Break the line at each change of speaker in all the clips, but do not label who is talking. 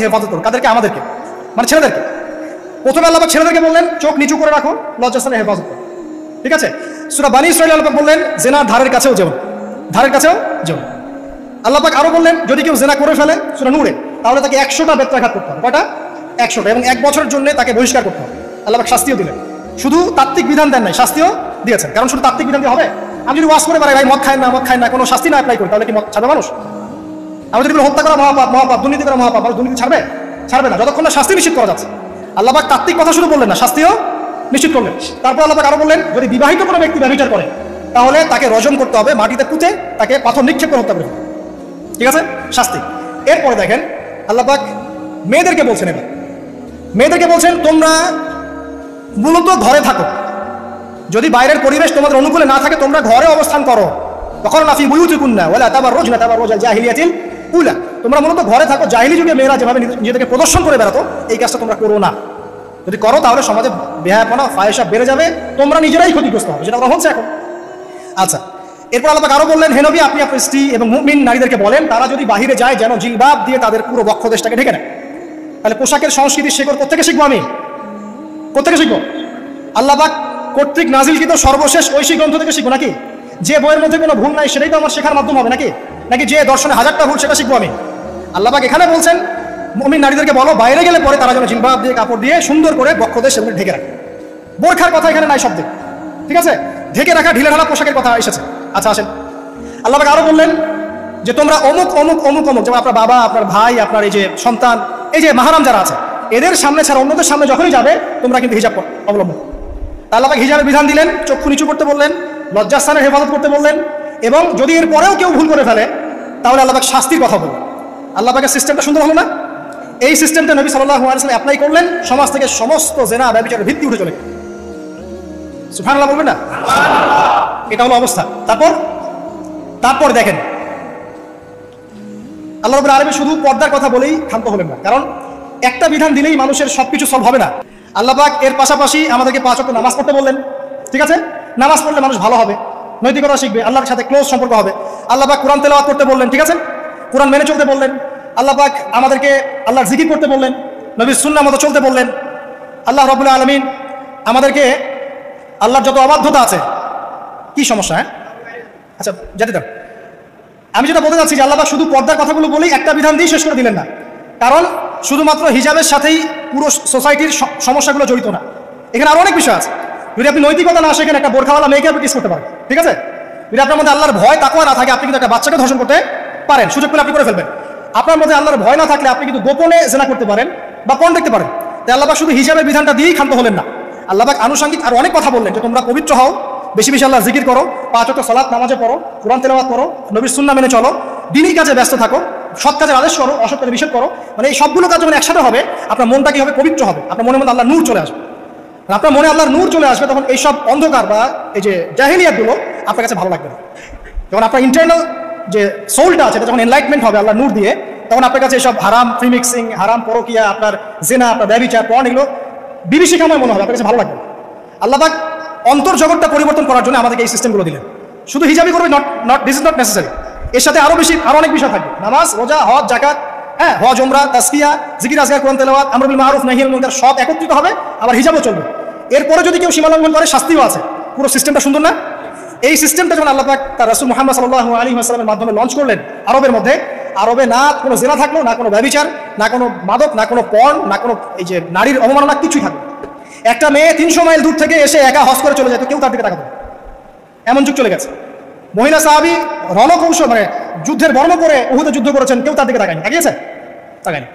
হেফাজত করো। কাদেরকে? আমাদেরকে, মানে ছেলেদেরকে। প্রথমে আল্লাহ পাক ছেলেদেরকে বললেন চোখ নিচু করে রাখো, লজ্জাস্থানে হেফাজত করো, ঠিক আছে। সূরা বানী ইসরাঈল আল্লাহ পাক বললেন জেনার ধারের কাছেও যেও, ধারের কাছেও যেও। আল্লাহ পাক আরো বললেন যদি কেউ জেনা করে ফেলে সূরা নূরে, তাহলে তাকে 100টা বেত্রাঘাত করতে হবে। কয়টা? 100টা, এবং 1 বছরের জন্য তাকে বহিষ্কার করতে হবে। আল্লাহ পাক শাস্তিও দিলেন, শুধু তাত্ত্বিক বিধান দেন নাই, শাস্তিও দিয়েছেন। কারণ শুধু তাত্ত্বিক বিধান দিয়ে হবে? আমি যদি ওয়াজ করে বেড়াই ভাই মদ খায় না, কোনো শাস্তি না অ্যাপ্লাই করি, তাহলে কি মদ ছাড়বে মানুষ? আমি যদি হত্যা করা মহাপাপ, দুর্নীতি করা মহাপাপ, দুর্নীতি ছাড়বে না যতক্ষণ না শাস্তি নিশ্চিত করা যাচ্ছে। আল্লাহ পাক তাত্ত্বিক কথা শুধু বললেন না, শাস্তিও নিশ্চিত করলেন। তারপর আল্লাহ পাক আরো বললেন যদি বিবাহিত কোনো ব্যক্তি ব্যভিচার করে তাহলে তাকে রজম করতে হবে, মাটিতে পুঁতে তাকে পাথর নিক্ষেপ করে হত্যা করবে, ঠিক আছে, শাস্তি। এরপরে দেখেন আল্লাহ পাক মেয়েদেরকে বলছেন, এবার মেয়েদেরকে বলছেন তোমরা মূলত ঘরে থাকো, যদি বাইরের পরিবেশ তোমাদের অনুকূলে না থাকে তোমরা ঘরে অবস্থান করো। তখন নাফি বুয়ুতিকুন্না ওয়ালা তাবাররুজনা তাবাররুজাল জাহিলিয়াতিল উলা, তোমরা মূলত ঘরে থাকো। জাহিলি যুগে মেয়েরা যেভাবে নিজেদেরকে প্রদর্শন করে বেড়াতো এই কাজটা তোমরা করো না। যদি করো তাহলে সমাজে বেহায়াপনা ফাহিশা বেড়ে যাবে, তোমরা নিজেরাই ক্ষতিগ্রস্ত হবে, যেটা হচ্ছে এখন। আচ্ছা, এরপর আল্লাহ পাক আরো বললেন হে নবী আপনি আপনার স্ত্রী এবং মুমিন নারীদেরকে বলেন তারা যদি বাহিরে যায় যেন জিলবাব দিয়ে তাদের পুরো বক্ষদেশটাকে ঢেকে নেয়। তাহলে পোশাকের সংস্কৃতির শেকড় কোত্থেকে শিখবো? আমি কোত্থেকে শিখবো? আল্লাহ পাক কর্তৃক নাজিলকৃত সর্বশেষ ঐশী গ্রন্থ থেকে শিখবো নাকি? যে বইয়ের মধ্যে কোনো ভুল নাই সেটাই তো আমার শেখার মাধ্যম হবে নাকি যে দর্শনে 1000টা ভুল সেটা শিখবো আমি? আল্লাহ পাক এখানে বলছেন মুমিন নারীদেরকে বলো বাইরে গেলে পরে তারা যেন জিলবাব দিয়ে কাপড় দিয়ে সুন্দর করে বক্ষদেশ সেগুলো ঢেকে রাখে। বোরখার কথা এখানে নাই শব্দে, ঠিক আছে, ঢেকে রাখা ঢিলে ঢালা পোশাকের কথা এসেছে। আচ্ছা আসেন, আল্লাহ পাক আরো বললেন যে তোমরা অমুক অমুক অমুক অমুক, যেমন আপনার বাবা, আপনার ভাই, আপনার এই যে সন্তান, এই যে মাহারাম যারা আছে এদের সামনে ছাড়া অন্যদের সামনে যখনই যাবে তোমরা কিন্তু হিজাব অবলম্বন। আল্লাহ পাক হিজাবের বিধান দিলেন, চক্ষু নিচু করতে বললেন, লজ্জাস্থানের হেফাজত করতে বললেন, এবং যদি এর পরেও কেউ ভুল করে ফেলে তাহলে আল্লাহ পাক শাস্তির কথা বললেন। আল্লাহ পাকের সিস্টেমটা সুন্দর হলো না? এই সিস্টেমটা নবী সাল্লাল্লাহু আলাইহি ওয়াসাল্লাম অ্যাপ্লাই করলেন, সমাজ থেকে সমস্ত জেনা ব্যভিচারের ভিত্তি উঠে চলে। সুবহানাল্লাহ বলবেন না? এটা হলো অবস্থা। তারপর দেখেন আল্লাহ রাব্বুল আলামিন শুধু পর্দার কথা বলেই ক্ষান্ত হলেন না, কারণ একটা বিধান দিলেই মানুষের সবকিছু সলভ হবে না। আল্লাহ পাক এর পাশাপাশি আমাদেরকে 5 ওয়াক্ত নামাজ পড়তে বললেন, ঠিক আছে, নামাজ পড়লে মানুষ ভালো হবে, নৈতিকতা শিখবে, আল্লাহর সাথে ক্লোজ সম্পর্ক হবে। আল্লাহ পাক কোরআন তেলাওয়াত করতে বললেন, ঠিক আছে, কোরআন মেনে চলতে বললেন। আল্লাহ পাক আমাদেরকে আল্লাহর জিকির করতে বললেন, নবীর সুন্নাহ মতো চলতে বললেন। আল্লাহ রাব্বুল আলামিন আমাদেরকে আল্লাহর যত অবাধ্যতা আছে, কি সমস্যা? হ্যাঁ আচ্ছা যেতে দাও। আমি যেটা বলতে চাচ্ছি যে আল্লাহ পাক শুধু পর্দার কথাগুলো বলেই একটা বিধান দিয়ে শেষ করে দিলেন না, কারণ শুধুমাত্র হিজাবের সাথেই পুরো সোসাইটির সমস্যাগুলো জড়িত না, এখানে আরো অনেক বিষয় আছে। যদি আপনি নৈতিকতা না শেখেন একটা বোরখাওয়ালা মেয়েকে আপনি কিস করতে পারেন, ঠিক আছে। যদি আপনার মধ্যে আল্লাহর ভয় তাকওয়া না থাকে আপনি কিন্তু একটা বাচ্চাকে ধর্ষণ করতে পারেন, সুযোগ পেলে আপনি করে ফেলবেন। আপনার মধ্যে আল্লাহর ভয় না থাকলে আপনি কিন্তু গোপনে জেনা করতে পারেন বা পর্ন দেখতে পারেন। তাই আল্লাহ পাক শুধু হিজাবের বিধানটা দিয়েই ক্ষান্ত হলেন না, আল্লাহ পাক আনুষঙ্গিক আর অনেক কথা বললেন যে তোমরা পবিত্র হও, বেশি বেশি আল্লাহর জিকির করো, 5 ওয়াক্ত সালাত নামাজে পড়ো, কোরআন তেলাওয়াত করো, নবীর সুন্নাহ মেনে চলো, দ্বীনি কাজে ব্যস্ত থাকো, সৎ কাজের আদেশ করো, অসৎ কাজে নিষেধ করো। মানে এই সবগুলো কাজ যখন একসাথে হবে আপনার মনটা কি হবে? পবিত্র হবে, আপনার মনের মধ্যে আল্লাহর নূর চলে আসবে। আপনার মনে আল্লাহর নূর চলে আসবে তখন এইসব অন্ধকার বা এই যে জাহিলিয়াতগুলো আপনার কাছে ভালো লাগবে না। যখন আপনার ইন্টারনাল যে সোলটা আছে এটা যখন এনলাইটমেন্ট হবে আল্লাহর নূর দিয়ে, তখন আপনার কাছে এসব হারাম প্রিমিক্সিং, হারাম পরকিয়া, আপনার জেনা, আপনার ব্যভিচার, পর্ন এগুলো বিভীষিকাময় মনে হবে, আপনার কাছে ভালো লাগবে। আল্লাহ পাক অন্তর্জগৎটা পরিবর্তন করার জন্য আমাদেরকে এই সিস্টেমগুলো দিলেন। শুধু হিজাবই করবে দিস ইজ নট নেসেসারি, এর সাথে আরো অনেক বিষয় থাকবে, নামাজ, রোজা, হজ, যাকাত, হ্যাঁ, হজ, উমরা, তাসকিয়া, জিকির, আজকার, কোরআন তেলাওয়াত, আমর বিল মারুফ, নাহি আনিল মুনকার সব একত্রিত হবে, আবার হিজাবও চলবে। এরপরে যদি কেউ সীমা লঙ্ঘন করে শাস্তিও আছে। পুরো সিস্টেমটা সুন্দর না? এই সিস্টেমটা যখন আল্লাহ পাক তার রাসূল মুহাম্মদ সাল্লাল্লাহু আলাইহি ওয়াসাল্লামের মাধ্যমে লঞ্চ করলেন আরবের মধ্যে, আরবে না কোনো জেনা থাকলো, না কোনো ব্যভিচার, না কোনো মাদক, না কোনো পর্ন, না কোনো এই যে নারীর অবমাননা, কিছুই থাকবে। একটা মেয়ে 300 মাইল দূর থেকে এসে একা হজ করে চলে যেত, কেউ তার দিকে তাকাতো না, এমন যুগ চলে গেছে। মহিলা সাহাবী রণকৌশল মানে যুদ্ধের বর্ণ করে উহুদে যুদ্ধ করেছেন, কেউ তার দিকে তাকায়নি, তাকিয়েছে? তাকায়নি।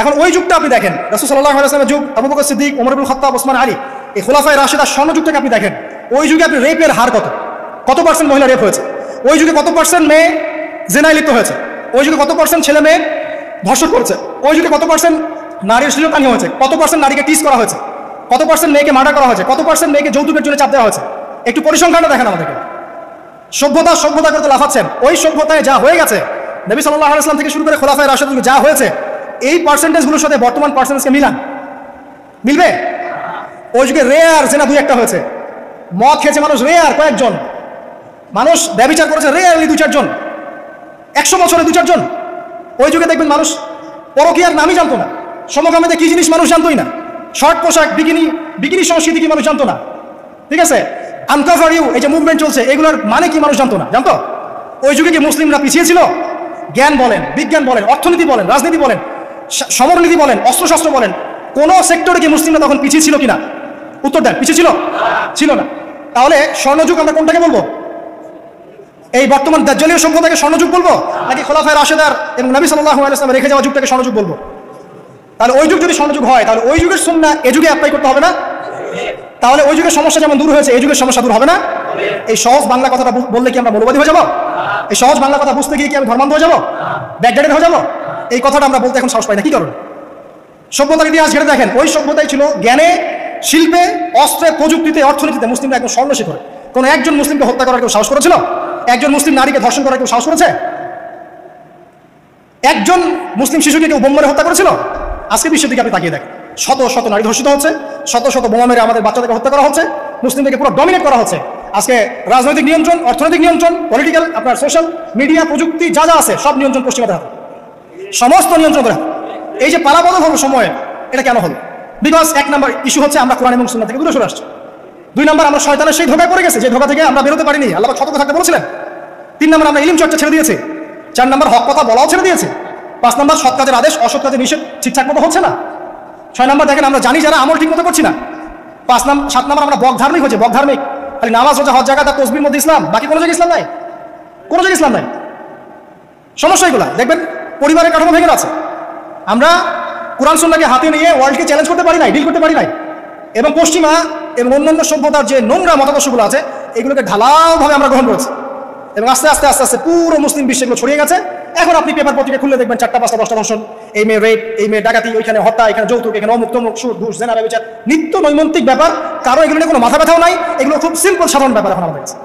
এখন ওই যুগটা আপনি দেখেন, রাসূল সাল্লাল্লাহু আলাইহি ওয়াসাল্লামের যুগ, আবু বকর সিদ্দিক, ওমর ইবনে খাত্তাব, ওসমান আলী, এই খুলাফায়ে রাশিদার স্বর্ণযুগটাকে আপনি দেখেন। ওই যুগে আপনি রেপের হার কত পার্সেন্ট মহিলা রেপ হয়েছে, ওই যুগে কত পার্সেন্ট মেয়ে জেনায় লিপ্ত হয়েছে, ওই যুগে কত পার্সেন্ট ছেলে মেয়ে ধর্ষণ করেছে, ওই যুগে কত পার্সেন্ট নারীর শ্লীলতাহানি হয়েছে, কত পার্সেন্ট নারীকে টিজ করা হয়েছে, কত পার্সেন্ট মেয়েকে মার্ডার করা হয়েছে, কত পার্সেন্ট মেয়েকে যৌতুকের জন্য চাপ দেওয়া হয়েছে। একটু পরিসংখ্যানটা দেখেন আমাদেরকে। সভ্যতা করতে লাফাচ্ছেন, ওই সভ্যতায় যা হয়ে গেছে নবী সাল্লাল্লাহু আলাইহি ওয়াসাল্লাম থেকে শুরু করে খুলাফায়ে রাশিদুন যা হয়েছে, এই পার্সেন্টেজগুলোর সাথে বর্তমান পার্সেন্টেজকে মিলবে? ওই যুগে রেয়ার জেনা 2-1টা হয়েছে, মদ খেয়েছে মানুষ রেয়ার কয়েকজন, মানুষ ব্যভিচার করেছে রেয়ারলি 2-4 জন, 100 বছরে 2-4 জন। ওই যুগে দেখবেন মানুষ পরকীয়ার নামই জানতো না, সমকামিতা কি জিনিস মানুষ জানতোই না, শর্ট পোশাক, বিকিনি সংস্কৃতি কি মানুষ জানতো না, ঠিক আছে, আনকভার ইউ এই যে মুভমেন্ট চলছে এগুলোর মানে কি মানুষ জানতো না, জানতো? ওই যুগে কি মুসলিমরা পিছিয়ে ছিল? জ্ঞান বলেন, বিজ্ঞান বলেন, অর্থনীতি বলেন, রাজনীতি বলেন, সমরনীতি বলেন, অস্ত্রশস্ত্র বলেন, কোন সেক্টরে কি মুসলিমরা তখন পিছিয়ে ছিল কিনা? উত্তর দেন, পিছিয়ে ছিল? ছিল না। তাহলে স্বর্ণযুগ আমরা কোনটাকে বলবো? এই বর্তমান দাজ্জালীয় সভ্যতাকে স্বর্ণযুগ বলবো, নাকি খোলাফায়ে রাশেদার এবং নবী সাল্লাল্লাহু আলাইহি ওয়াসাল্লাম রেখে যাওয়া যুগটাকে স্বর্ণযুগ বলবো? তাহলে ওই যুগ যদি স্বর্ণযুগ হয়, তাহলে ওই যুগের সুন্নাহ এই যুগে অ্যাপ্লাই করতে হবে না? তাহলে ওই যুগের সমস্যা যেমন দূর হয়েছে এই যুগের সমস্যা দূর হবে না? এই সহজ বাংলা কথাটা বললে কি আমরা মৌলবাদী হয়ে যাবো? এই সহজ বাংলা কথা বুঝতে গিয়ে কি আমি ধর্মান্ধ হয়ে যাবো, ব্যাকডেটেড হয়ে যাবো? এই কথাটা আমরা বলতে এখন সাহস পাই না। কি কারণে? সভ্যতার ইতিহাস ঘেটে দেখেন, ওই সভ্যতাই ছিল জ্ঞানে, শিল্পে, অস্ত্রে, প্রযুক্তিতে, অর্থনীতিতে মুসলিমরা একদম স্বর্ণশিখর। কোন একজন মুসলিমকে হত্যা করার কেউ সাহস করেছিল? একজন মুসলিম নারীকে ধর্ষণ করার কেউ সাহস করেছে? একজন মুসলিম শিশুকে কেউ বোম মেরে হত্যা করেছিল? আজকে বিশ্বের দিকে আপনি তাকিয়ে দেখেন, শত শত নারী ধর্ষিত হচ্ছে, শত শত বোমা মেরে আমাদের বাচ্চাদেরকে হত্যা করা হচ্ছে, মুসলিমদেরকে পুরো ডমিনেট করা হচ্ছে। আজকে রাজনৈতিক নিয়ন্ত্রণ, অর্থনৈতিক নিয়ন্ত্রণ, পলিটিক্যাল, আপনার সোশ্যাল মিডিয়া, প্রযুক্তি যা যা আছে সব নিয়ন্ত্রণ পশ্চিমাদের হাতে, সমস্ত নিয়ন্ত্রণ করে। এই যে পালাবদল হলো সময়ে, এটা কেন হলো? বিকজ এক নাম্বার ইস্যু হচ্ছে আমরা কোরআন এবং সুন্নাহ থেকে দূরে সরে আসছি। দুই নাম্বার আমরা শয়তানের সেই ধোঁকায় পড়ে গেছে, যে ধোঁকা থেকে আমরা বেরোতে পারিনি, আল্লাহ সতর্ক থাকতে বলেছিলেন। তিন নাম্বার আমরা ইলম চর্চা ছেড়ে দিয়েছি। চার নাম্বার হক কথা বলাও ছেড়ে দিয়েছে। পাঁচ নাম্বার সৎ কাজের আদেশ, অসৎ কাজের নিষেধ ঠিকঠাক মতো হচ্ছে না। ছয় নাম্বার দেখেন আমরা জানি যারা আমল ঠিক মতো করছি না। সাত নাম্বার আমরা বক ধার্মিক হচ্ছে, বক ধার্মিক, খালি নামাজ রোজা হজ জাকাত আর তাসবিহর মধ্যে ইসলাম, বাকি কোনো জায়গায় ইসলাম নাই, কোনো জায়গায় ইসলাম নাই। সমস্যা এগুলা দেখবেন, পরিবারের কাঠামো ভেঙে আছে। আমরা কোরআন সুন্নাহকে হাতে নিয়ে ওয়ার্ল্ডকে চ্যালেঞ্জ করতে পারি নাই, ডিল করতে পারি নাই, এবং পশ্চিমা এবং অন্যান্য সভ্যতার যে নোংরা মতাদর্শগুলো আছে এগুলোকে ঢালাওভাবে আমরা গ্রহণ করেছি, এবং আস্তে আস্তে আস্তে আস্তে পুরো মুসলিম বিশ্বে এগুলো ছড়িয়ে গেছে। এখন আপনি পেপার পত্রিকা খুললে দেখবেন 4টা 5টা 10টা ধর্ষণ, এই মেয়ে রেপ, এই মেয়ে ডাকাতি, ওইখানে হত্যা, এখানে যৌতুক, এখানে অমুক তমুক, সুদ ঘুষ জেনা ব্যভিচার, নিত্য নৈমিত্তিক ব্যাপার। কারো এগুলো নিয়ে কোনো মাথা ব্যথাও নাই, এগুলো খুব সিম্পল সাধারণ ব্যাপার এখন আমাদের কাছে।